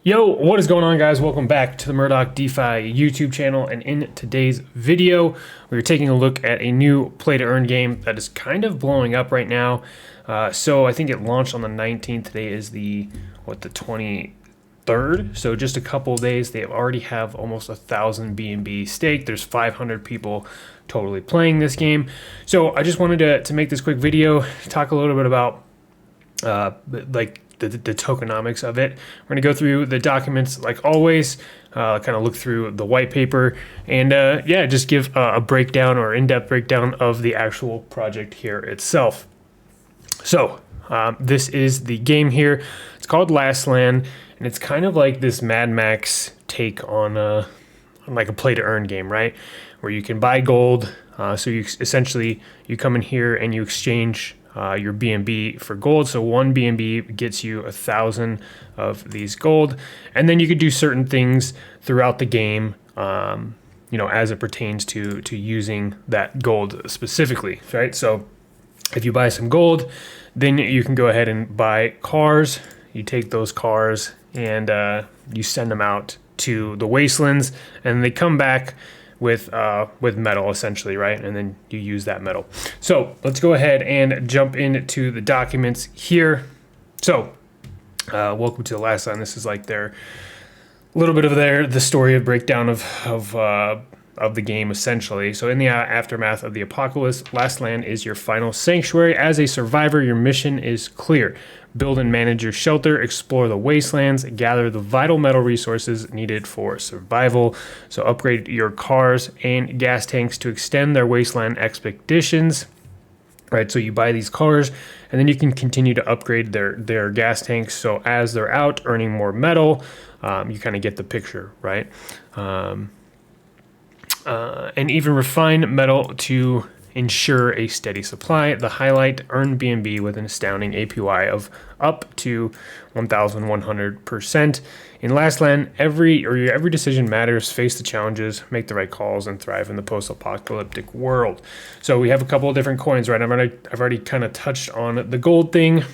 Yo, what is going on, guys? Welcome back to the Murdoch DeFi YouTube channel, and in today's video we're taking a look at a new play to earn game that is kind of blowing up right now. So I think it launched on the 19th. Today is the 23rd, so just a couple of days. They already have almost 1,000 BNB staked. There's 500 people totally playing this game. So I just wanted to make this quick video, talk a little bit about the tokenomics of it. We're going to go through the documents like always, kind of look through the white paper, and yeah, just give a breakdown or in-depth breakdown of the actual project here itself. So this is the game here. It's called LastLand, and it's kind of like this Mad Max take on like a play to earn game, right? Where you can buy gold. So you essentially you come in here and you exchange your BNB for gold. So one BNB gets you 1,000 of these gold, and then you could do certain things throughout the game, as it pertains to using that gold specifically, right? So if you buy some gold, then you can go ahead and buy cars. You take those cars and you send them out to the wastelands, and they come back with metal essentially, right? And then you use that metal. So let's go ahead and jump into the documents here. So welcome to the LastLand. This is like their little bit of the story of breakdown of the game essentially. So in the aftermath of the apocalypse, LastLand is your final sanctuary. As a survivor, your mission is clear. Build and manage your shelter, explore the wastelands, gather the vital metal resources needed for survival. So upgrade your cars and gas tanks to extend their wasteland expeditions. Right, so you buy these cars, and then you can continue to upgrade their gas tanks. So as they're out earning more metal, you kind of get the picture, right? And even refine metal to ensure a steady supply. The highlight: earn BNB with an astounding APY of up to 1,100%. In LastLand, every decision matters. Face the challenges, make the right calls, and thrive in the post-apocalyptic world. So we have a couple of different coins, right? I've already kind of touched on the gold thing.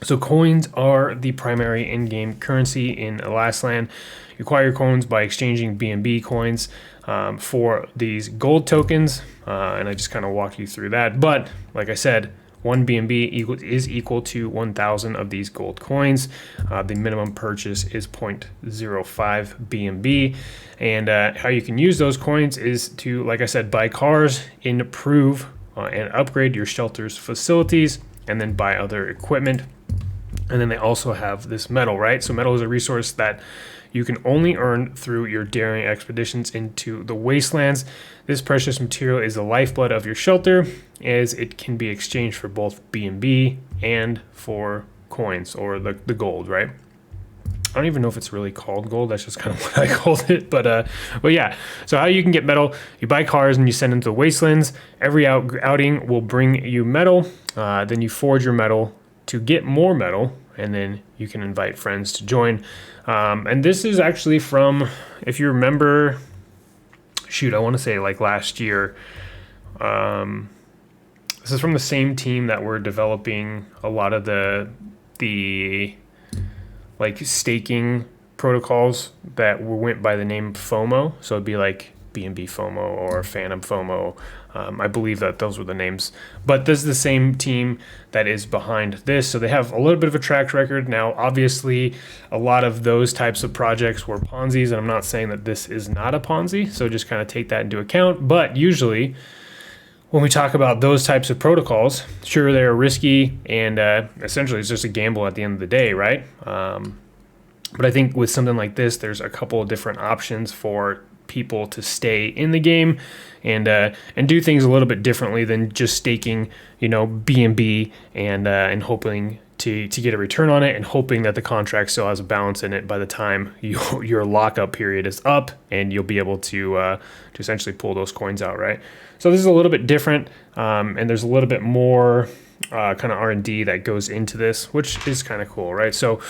So coins are the primary in-game currency in LastLand. You acquire coins by exchanging BNB coins for these gold tokens, and I just kind of walked you through that. But like I said, one BNB is equal to 1,000 of these gold coins. The minimum purchase is 0.05 BNB, and how you can use those coins is to, like I said, buy cars, improve and upgrade your shelter's facilities, and then buy other equipment. And then they also have this metal, right? So metal is a resource that you can only earn through your daring expeditions into the wastelands. This precious material is the lifeblood of your shelter, as it can be exchanged for both BNB and for coins, or the gold, right? I don't even know if it's really called gold. That's just kind of what I called it. But yeah. So how you can get metal: you buy cars and you send them to the wastelands. Every outing will bring you metal. Then you forge your metal to get more metal, and then you can invite friends to join. And this is actually from, if you remember, I want to say like last year. This is from the same team that were developing a lot of the like staking protocols that went by the name FOMO. So it'd be like BNB FOMO or Phantom FOMO. I believe that those were the names. But this is the same team that is behind this. So they have a little bit of a track record. Now, obviously, a lot of those types of projects were Ponzi's, and I'm not saying that this is not a Ponzi. So just kind of take that into account. But usually, when we talk about those types of protocols, sure, they're risky, and essentially it's just a gamble at the end of the day, right? But I think with something like this, there's a couple of different options for people to stay in the game and do things a little bit differently than just staking, BNB and hoping to get a return on it, and hoping that the contract still has a balance in it by the time your lockup period is up, and you'll be able to essentially pull those coins out, right? So this is a little bit different, and there's a little bit more kind of R&D that goes into this, which is kind of cool, right? So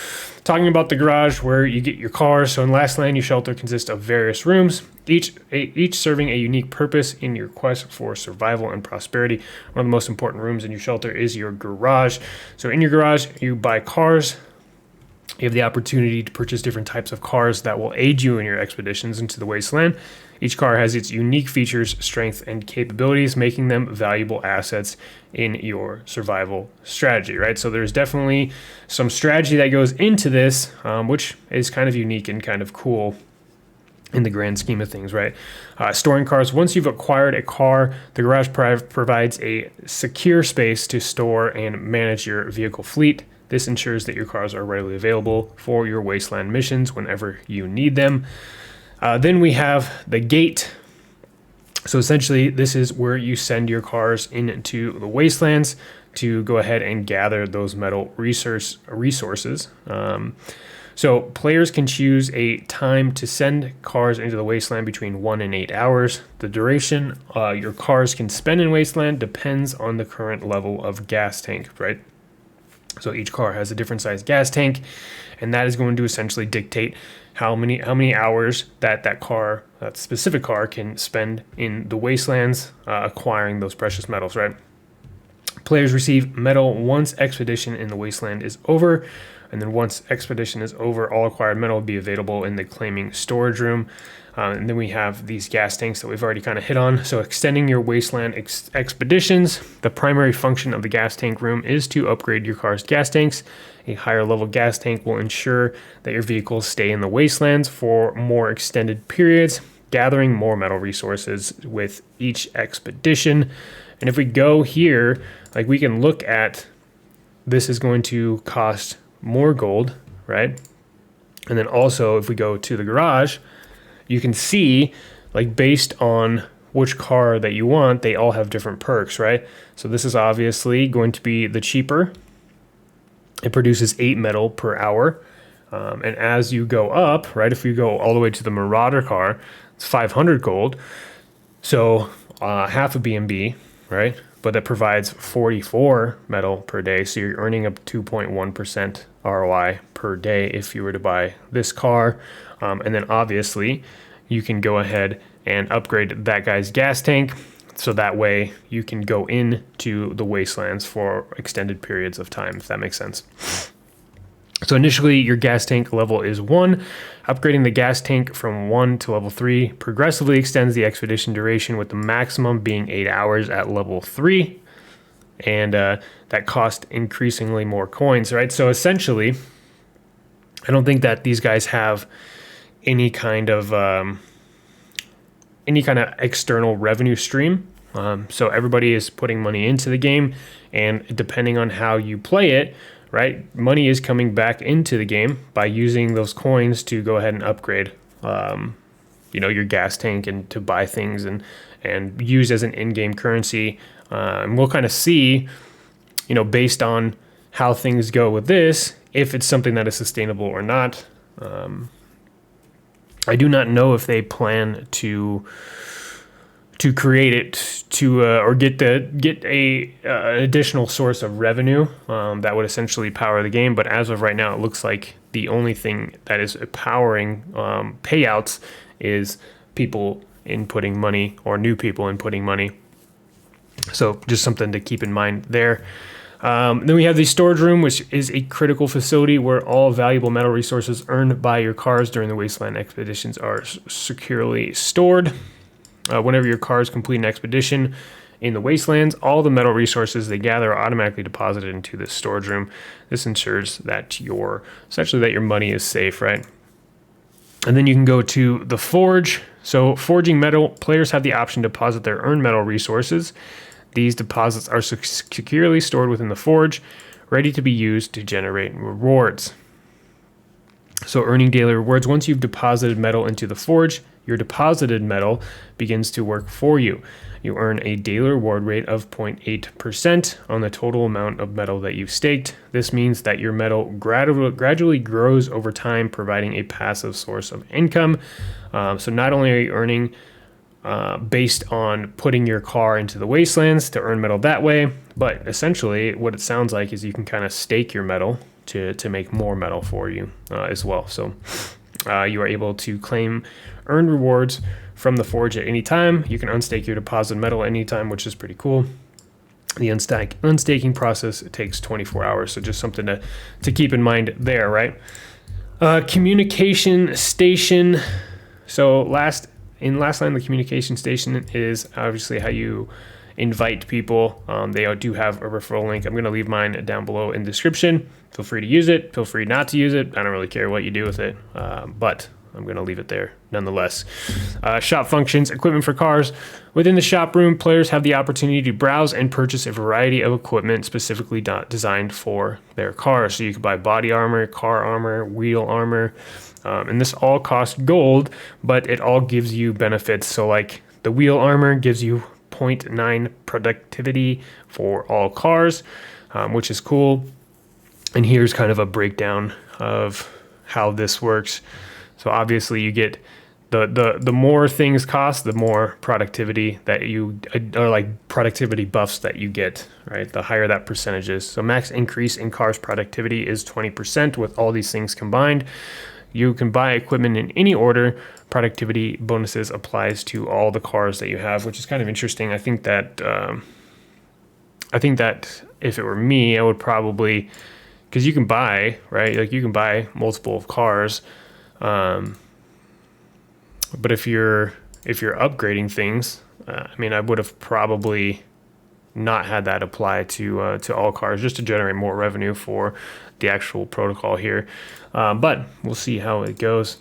talking about the garage where you get your cars. So in LastLand, your shelter consists of various rooms, each serving a unique purpose in your quest for survival and prosperity. One of the most important rooms in your shelter is your garage. So in your garage, you buy cars, You have the opportunity to purchase different types of cars that will aid you in your expeditions into the wasteland. Each car has its unique features, strength, and capabilities, making them valuable assets in your survival strategy, right? So there's definitely some strategy that goes into this, which is kind of unique and kind of cool in the grand scheme of things, right? Storing cars. Once you've acquired a car, the garage provides a secure space to store and manage your vehicle fleet. This ensures that your cars are readily available for your wasteland missions whenever you need them. Then we have the gate. So essentially, this is where you send your cars into the wastelands to go ahead and gather those metal resources. So players can choose a time to send cars into the wasteland between 1 and 8 hours. The duration your cars can spend in wasteland depends on the current level of gas tank, right? So each car has a different size gas tank, and that is going to essentially dictate how many hours that specific car can spend in the wastelands acquiring those precious metals, right? Players receive metal once expedition in the wasteland is over, and then once expedition is over, all acquired metal will be available in the claiming storage room. And then we have these gas tanks that we've already kind of hit on. So extending your wasteland expeditions, the primary function of the gas tank room is to upgrade your car's gas tanks. A higher level gas tank will ensure that your vehicles stay in the wastelands for more extended periods, gathering more metal resources with each expedition. And if we go here, like we can look at, this is going to cost more gold, right? And then also if we go to the garage, you can see, like, based on which car that you want, they all have different perks, right? So this is obviously going to be the cheaper. It produces 8 metal per hour. And as you go up, right, if you go all the way to the Marauder car, it's 500 gold. So half a BNB, right? But that provides 44 metal per day. So you're earning up 2.1% ROI per day if you were to buy this car. And then obviously you can go ahead and upgrade that guy's gas tank. So that way you can go into the wastelands for extended periods of time, if that makes sense. So initially your gas tank level is 1. Upgrading the gas tank from 1 to level 3 progressively extends the expedition duration, with the maximum being 8 hours at level 3. And that cost increasingly more coins, right? So essentially, I don't think that these guys have any kind of external revenue stream. So everybody is putting money into the game, and depending on how you play it, right, money is coming back into the game by using those coins to go ahead and upgrade, your gas tank and to buy things and use as an in-game currency. And we'll kind of see, based on how things go with this, if it's something that is sustainable or not. I do not know if they plan to create it or get a additional source of revenue that would essentially power the game. But as of right now, it looks like the only thing that is powering payouts is people inputting money or new people inputting money. So just something to keep in mind there. Then we have the storage room, which is a critical facility where all valuable metal resources earned by your cars during the wasteland expeditions are securely stored. Whenever your cars complete an expedition in the wastelands, all the metal resources they gather are automatically deposited into this storage room. This ensures that your money is safe, right? And then you can go to the forge. So forging metal, players have the option to deposit their earned metal resources. These deposits are securely stored within the forge, ready to be used to generate rewards. So earning daily rewards. Once you've deposited metal into the forge, your deposited metal begins to work for you. You earn a daily reward rate of 0.8% on the total amount of metal that you've staked. This means that your metal gradually grows over time, providing a passive source of income. So not only are you earning based on putting your car into the wastelands to earn metal that way, but essentially what it sounds like is you can kind of stake your metal to make more metal for you as well. So you are able to claim earned rewards from the forge at any time. You can unstake your deposited metal at any time, which is pretty cool. The unstaking process, it takes 24 hours. So just something to keep in mind there, right? Communication station. So in LastLand, the communication station is obviously how you invite people. They do have a referral link. I'm going to leave mine down below in the description. Feel free to use it. Feel free not to use it. I don't really care what you do with it, but I'm going to leave it there nonetheless. Shop functions, equipment for cars. Within the shop room, players have the opportunity to browse and purchase a variety of equipment specifically designed for their cars. So you can buy body armor, car armor, wheel armor, and this all costs gold, but it all gives you benefits. So like the wheel armor gives you 0.9 productivity for all cars, which is cool. And here's kind of a breakdown of how this works. So obviously you get the more things cost, the more productivity that you, or like productivity buffs that you get, right? The higher that percentage is. So max increase in cars productivity is 20% with all these things combined. You can buy equipment in any order. Productivity bonuses applies to all the cars that you have, which is kind of interesting. I think that if it were me, I would probably, because you can buy, right? Like you can buy multiple cars. But if you're upgrading things, I mean, I would have probably not had that apply to all cars just to generate more revenue for the actual protocol here. But we'll see how it goes.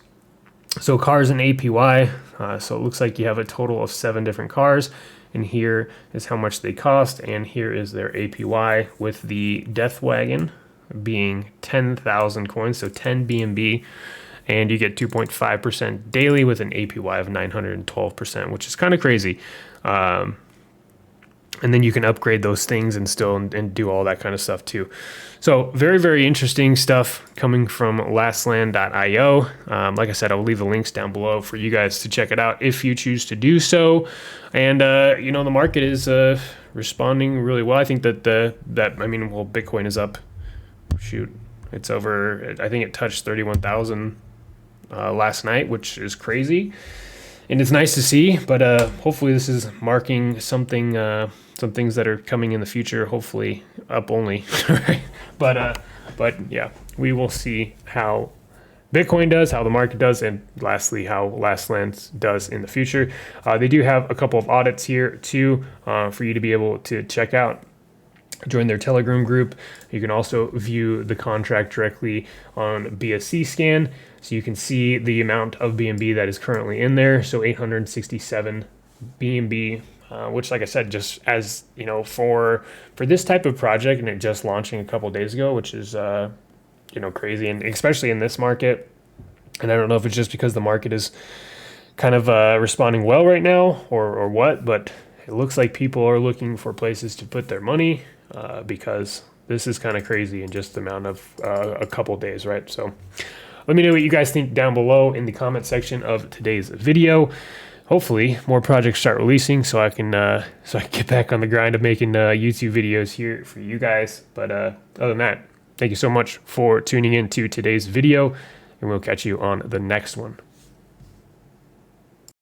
So cars and APY. So it looks like you have a total of 7 different cars, and here is how much they cost, and here is their APY with the Death Wagon being 10,000 coins, so 10 BNB. And you get 2.5% daily with an APY of 912%, which is kind of crazy. And then you can upgrade those things and still and do all that kind of stuff too. So very, very interesting stuff coming from lastland.io. Like I said, I will leave the links down below for you guys to check it out if you choose to do so. And you know, the market is responding really well. I think that Bitcoin is up. Shoot, it's over. I think it touched 31,000 last night, which is crazy. And it's nice to see, but hopefully this is marking something, some things that are coming in the future, hopefully up only, right? But yeah, we will see how Bitcoin does, how the market does, and lastly, how LastLand does in the future. They do have a couple of audits here too for you to be able to check out. Join their Telegram group. You can also view the contract directly on BSC scan. So you can see the amount of BNB that is currently in there. So 867 BNB, which, like I said, just as you know, for this type of project, and it just launching a couple of days ago, which is you know, crazy, and especially in this market. And I don't know if it's just because the market is kind of responding well right now, or what, but it looks like people are looking for places to put their money because this is kind of crazy in just the amount of a couple days, right? So let me know what you guys think down below in the comment section of today's video. Hopefully more projects start releasing so I can get back on the grind of making YouTube videos here for you guys. But other than that, thank you so much for tuning in to today's video, and we'll catch you on the next one.